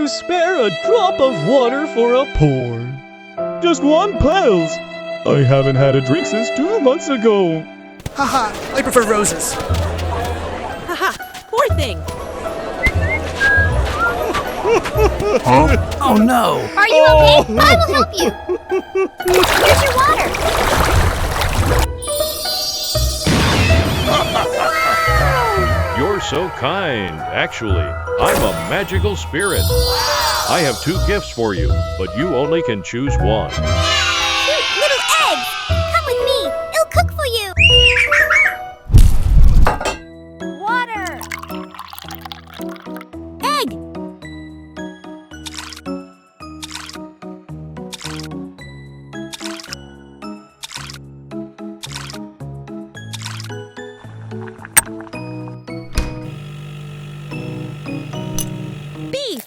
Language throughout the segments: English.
you spare a drop of water for a poor? Just 1 pals. I haven't had a drink since 2 months ago. Haha, I prefer roses. Haha, poor thing. Huh? Oh no! Are you okay? I will help you. Here's your water. Wow! You're so kind. Actually, I'm a magical spirit. I have 2 gifts for you, but you only can choose one. Cute little eggs. Come with me. It'll cook for you. Water. Egg. Beef.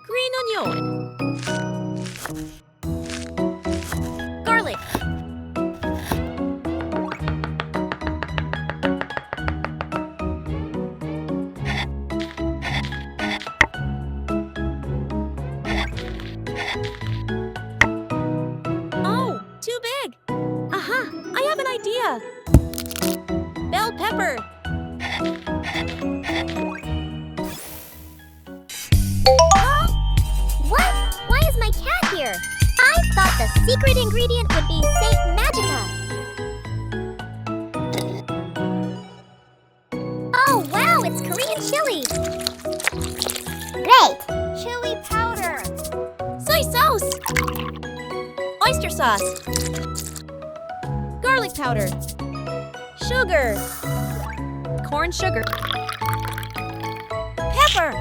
Green onion. Garlic. Oh, too big. Aha, I have an idea. Bell pepper. Huh? What? Why is my cat here? I thought the secret ingredient would be Saint Magica. Oh, wow, it's Korean chili. Great. Chili powder. Soy sauce. Oyster sauce. Garlic powder. Sugar. Corn sugar. Pepper.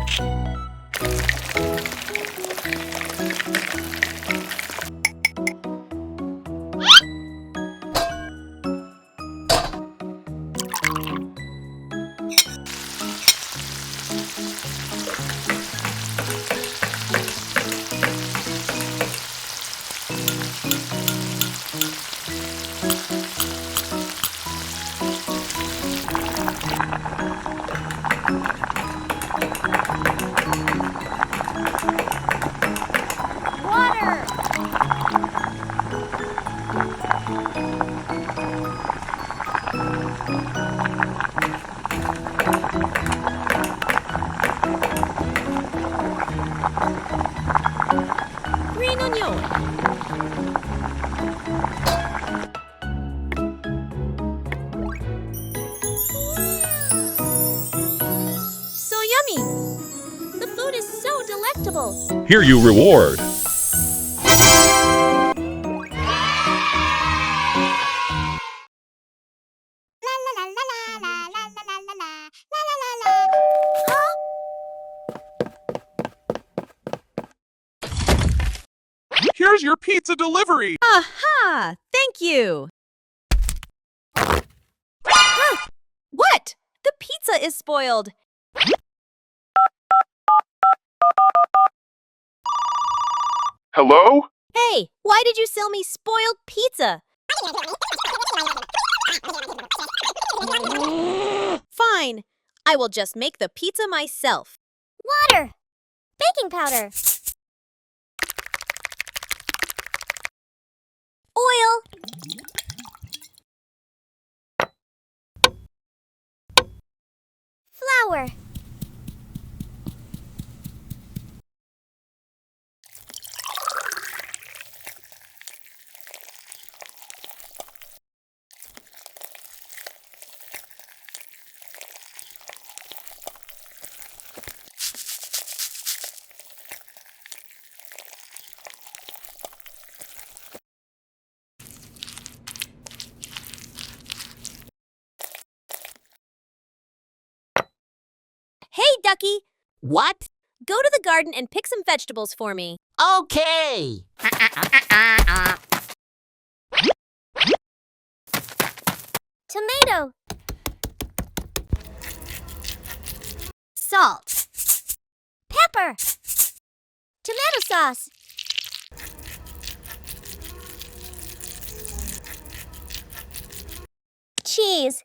Water. Green onion. So yummy. The food is so delectable. Here you reward. Huh? Here's your pizza delivery! Aha! Thank you. Huh? What? The pizza is spoiled. Hello? Hey, why did you sell me spoiled pizza? Fine. I will just make the pizza myself. Water. Baking powder. Oil. Flour. Hey, Ducky! What? Go to the garden and pick some vegetables for me. Okay. Tomato. Salt. tomato sauce. Cheese.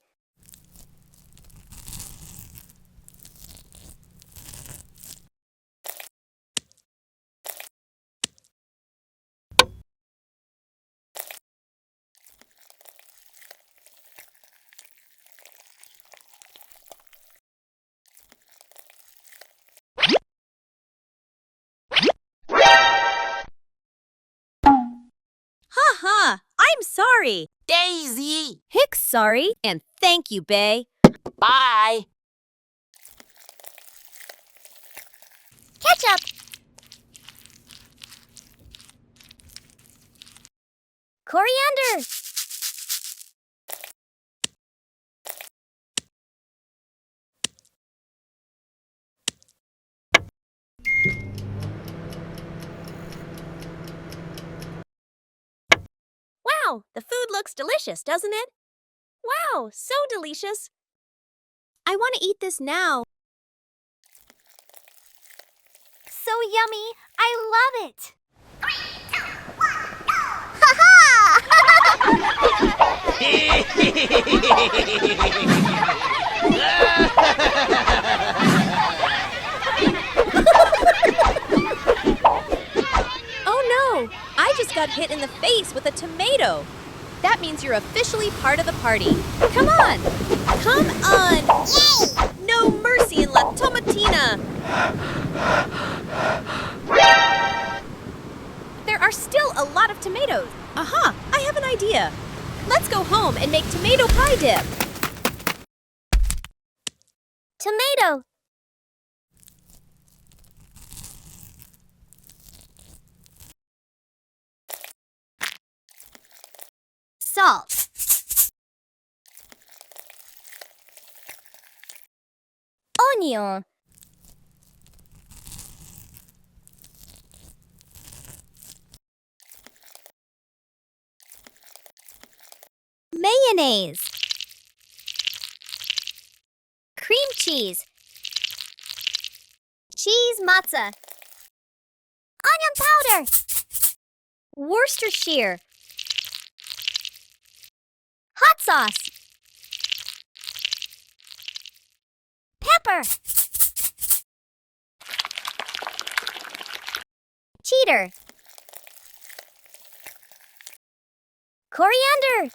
Ha! I'm sorry. Daisy. Hick's sorry. And thank you, Bay. Bye. Ketchup. Coriander. Wow, the food looks delicious, doesn't it? Wow, so delicious. I want to eat this now. So yummy. I love it. 3, 2, 1, go! Oh no! I just got hit in the face with a tomato. That means you're officially part of the party. Come on! Come on! Yay! No mercy in La Tomatina! There are still a lot of tomatoes. Aha! I have an idea. Let's go home and make tomato pie dip. Tomato. Salt. Onion. Mayonnaise. Cream cheese. Cheese matzo. Onion powder. Worcestershire. Hot sauce. Pepper. Cheddar. Coriander.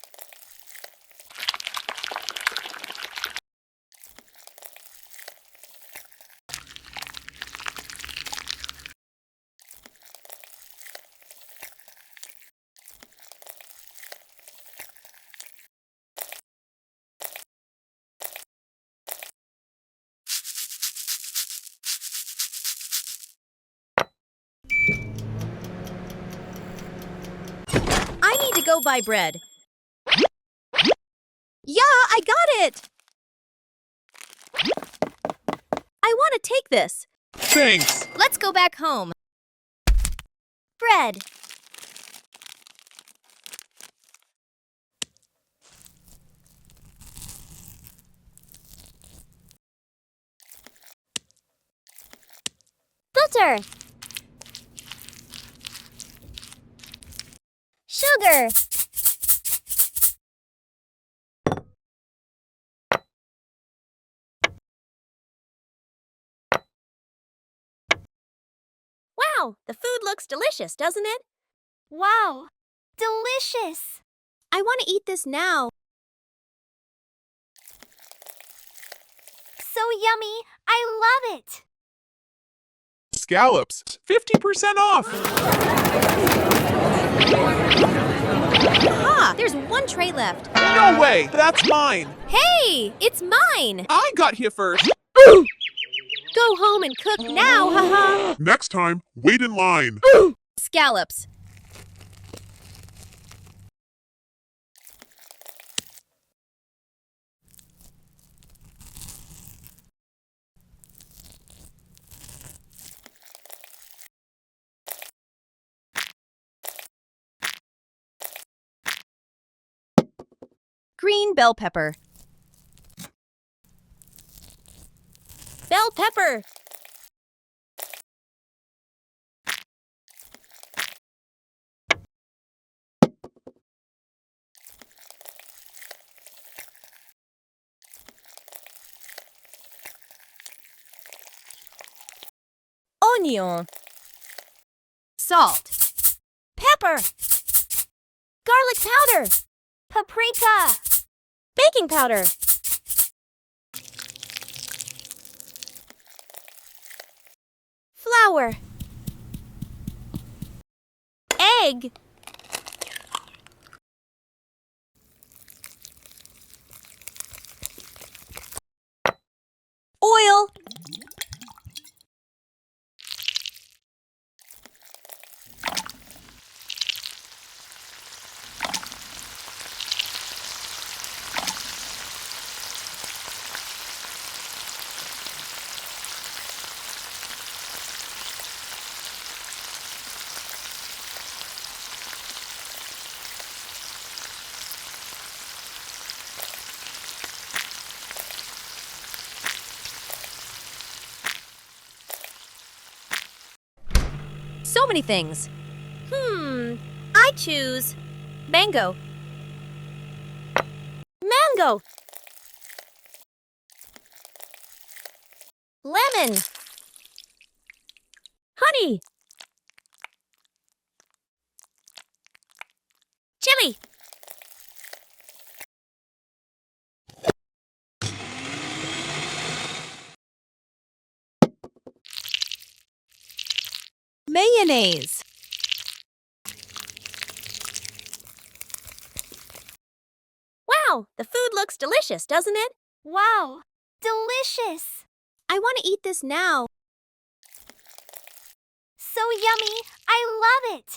I need to go buy bread. Yeah, I got it! I want to take this. Thanks. Let's go back home. Bread. Butter. Sugar. Wow, the food looks delicious, doesn't it? Wow, delicious. I want to eat this now. So yummy. I love it. Scallops. 50% off. Ah, there's one tray left. No way. That's mine. Hey, it's mine. I got here first. Go home and cook now, haha. Next time, wait in line. Scallops. Green bell pepper. Bell pepper. Onion. Salt. Pepper. Garlic powder. Paprika. Baking powder. Flour. Egg. Oil. So many things. I choose mango. Mango. Lemon. Honey. Chili. Mayonnaise. Wow, the food looks delicious, doesn't it? Wow, delicious. I want to eat this now. So yummy. I love it.